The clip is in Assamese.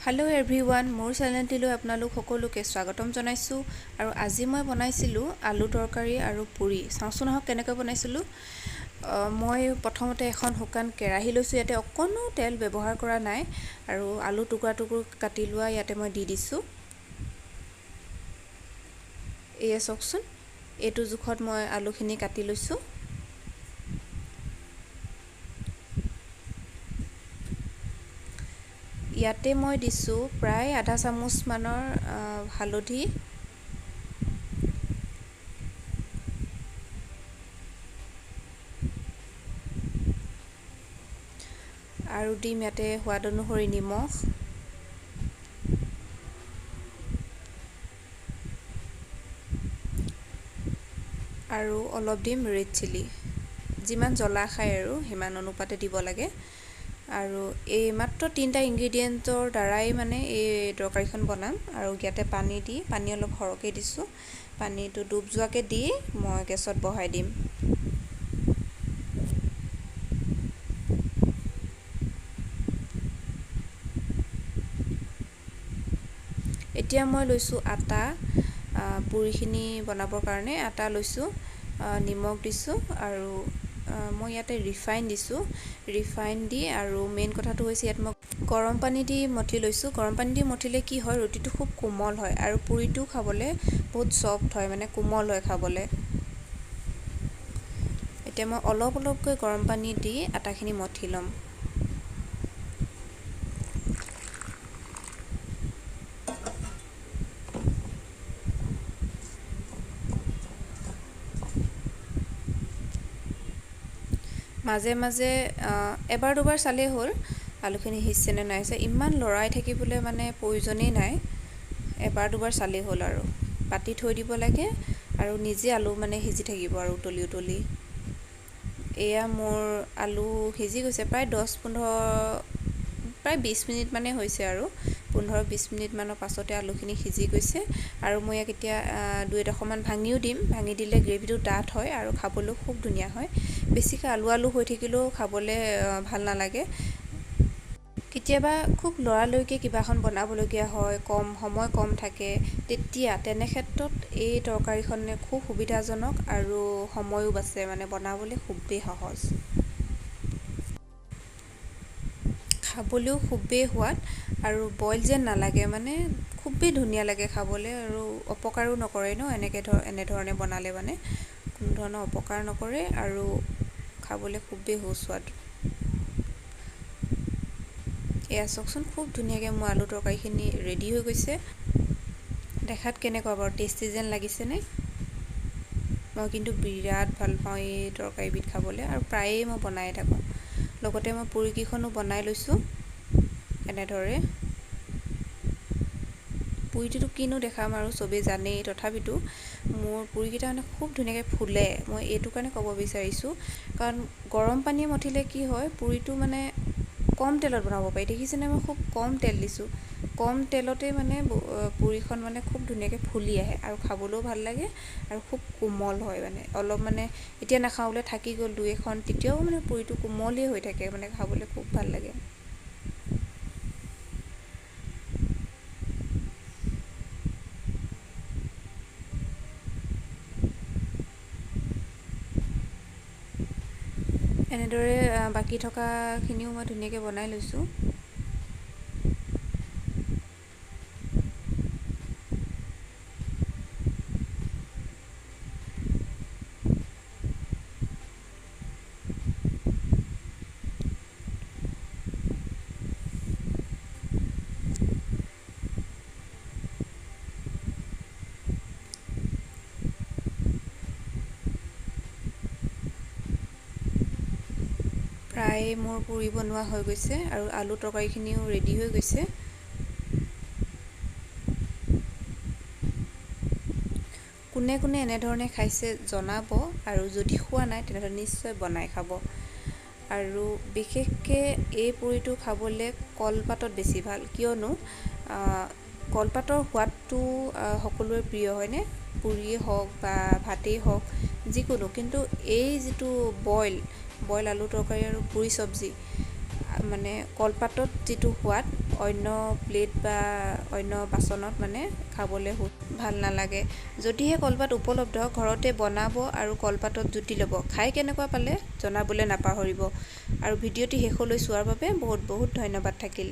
হেল্ল' এভৰিৱান, মোৰ চেনেলটিলৈ আপোনালোক সকলোকে স্বাগতম জনাইছোঁ। আৰু আজি মই বনাইছিলোঁ আলু তৰকাৰী আৰু পুৰি। চাওঁচোন আহক কেনেকৈ বনাইছিলোঁ। মই প্ৰথমতে এখন শুকান কেৰাহী লৈছোঁ। ইয়াতে অকণো তেল ব্যৱহাৰ কৰা নাই আৰু আলু টুকুৰা কাটি লোৱা ইয়াতে মই দি দিছোঁ। এয়া চাওকচোন, এইটো জোখত মই আলুখিনি কাটি লৈছোঁ। ইয়াতে মই দিছোঁ প্ৰায় আধা চামুচ মানৰ হালধি, আৰু দিম ইয়াতে সোৱাদ অনুসৰি নিমখ, আৰু অলপ দিম ৰেড চিলি। যিমান জ্বলা খায় আৰু সিমান অনুপাতে দিব লাগে। আৰু এই মাত্ৰ 3টা ইনগ্ৰিডিয়েণ্টৰ দ্বাৰাই মানে এই তৰকাৰীখন বনাম। আৰু ইয়াতে পানী অলপ সৰহকৈ দিছোঁ। পানীটো ডুব যোৱাকৈ দি মই গেছত বহাই দিম। এতিয়া মই লৈছোঁ আটা। পুৰিখিনি বনাবৰ কাৰণে আটা লৈছোঁ, নিমখ দিছোঁ, আৰু মই ইয়াতে ৰিফাইন দিছোঁ। ৰিফাইন দি আৰু মেইন কথাটো হৈছে ইয়াত মই গৰম পানী দি মঠি লৈছোঁ। গৰম পানী দি মঠিলে কি হয়, ৰুটিটো খুব কোমল হয় আৰু পুৰিটো খাবলৈ বহুত ছফ্ট হয়, মানে কোমল হয় খাবলৈ। এতিয়া মই অলপকৈ গৰম পানী দি আটাখিনি মঠি ল'ম। মাজে মাজে এবাৰ দুবাৰ চালেই হ'ল আলুখিনি সিজছে নে নাই সিজা। ইমান লৰাই থাকিবলৈ মানে প্ৰয়োজনেই নাই, এবাৰ দুবাৰ চালেই হ'ল। আৰু পাতি থৈ দিব লাগে আৰু নিজে আলু মানে সিজি থাকিব আৰু উতলি। এয়া মোৰ আলু সিজি গৈছে, প্ৰায় 20 মিনিট মানে হৈছে। আৰু 15-20 মিনিটমানৰ পাছতে আলুখিনি সিজি গৈছে। আৰু মই ইয়াক এতিয়া 2-3মান ভাঙিও দিম। ভাঙি দিলে গ্ৰেভিটো ডাঠ হয় আৰু খাবলৈও খুব ধুনীয়া হয়। বেছিকৈ আলু হৈ থাকিলেও খাবলৈ ভাল নালাগে। কেতিয়াবা খুব লৰালৰিকৈ কিবা এখন বনাবলগীয়া হয়, সময় কম থাকে, তেনে ক্ষেত্ৰত এই তৰকাৰীখনে খুব সুবিধাজনক আৰু সময়ো বাচে, মানে বনাবলৈ খুবেই সহজ। খাবলৈও খুবেই সোৱাদ আৰু বইল যেন নালাগে, মানে খুবেই ধুনীয়া লাগে খাবলৈ। আৰু অপকাৰো নকৰে ন, এনেধৰণে বনালে মানে কোনো ধৰণৰ অপকাৰ নকৰে আৰু খাবলৈ খুবেই সুস্বাদু। এয়া চাওকচোন, খুব ধুনীয়াকৈ মোৰ আলু তৰকাৰীখিনি ৰেডি হৈ গৈছে। দেখাত কেনেকুৱা বাৰু, টেষ্টি যেন লাগিছেনে? মই কিন্তু বিৰাট ভাল পাওঁ এই তৰকাৰীবিধ খাবলৈ, আৰু প্ৰায়েই মই বনাই থাকোঁ। লগতে মই পুৰিকেইখনো বনাই লৈছোঁ এনেদৰে। পুৰিটোতো কিনো দেখাম আৰু চবেই জানেই, তথাপিতো মোৰ পুৰিকেইটা মানে খুব ধুনীয়াকৈ ফুলে। মই এইটো কাৰণে ক'ব বিচাৰিছোঁ, কাৰণ গৰম পানীয়ে মঠিলে কি হয়, পুৰিটো মানে কম তেলত বনাব পাৰি। দেখিছেনে, মই খুব কম তেল দিছোঁ। কম তেলতে মানে পুৰিখন মানে খুব ধুনীয়াকৈ ফুলি আহে আৰু খাবলৈও ভাল লাগে আৰু খুব কোমল হয়। মানে অলপ মানে এতিয়া নাখাওঁ বোলে থাকি গ'ল 2-এখন, তেতিয়াও মানে পুৰিটো কোমলেই হৈ থাকে, মানে খাবলৈ খুব ভাল লাগে। এনেদৰে বাকী থকাখিনিও মই ধুনীয়াকৈ বনাই লৈছোঁ। প্ৰায় মোৰ পুৰি বনোৱা হৈ গৈছে আৰু আলু তৰকাৰীখিনিও ৰেডি হৈ গৈছে। কোনে কোনে এনেধৰণে খাইছে জনাব, আৰু যদি খোৱা নাই তেনেহ'লে নিশ্চয় বনাই খাব। আৰু বিশেষকৈ এই পুৰিটো খাবলৈ কলপাতত বেছি ভাল, কিয়নো কলপাতৰ সোৱাদটো সকলোৰে প্ৰিয় হয়নে? পুৰিয়েই হওক বা ভাতেই হওক, যিকোনো। কিন্তু এই যিটো বইল আলু তৰকাৰী আৰু পুৰি চব্জি, মানে কলপাতত যিটো সোৱাদ, অন্য প্লেট বা অন্য বাচনত মানে খাবলৈ ভাল নালাগে। যদিহে কলপাত উপলব্ধ ঘৰতে বনাব আৰু কলপাতত জুতি ল'ব। খাই কেনেকুৱা পালে জনাবলৈ নাপাহৰিব। আৰু ভিডিঅ'টি শেষলৈ চোৱাৰ বাবে বহুত বহুত ধন্যবাদ থাকিল।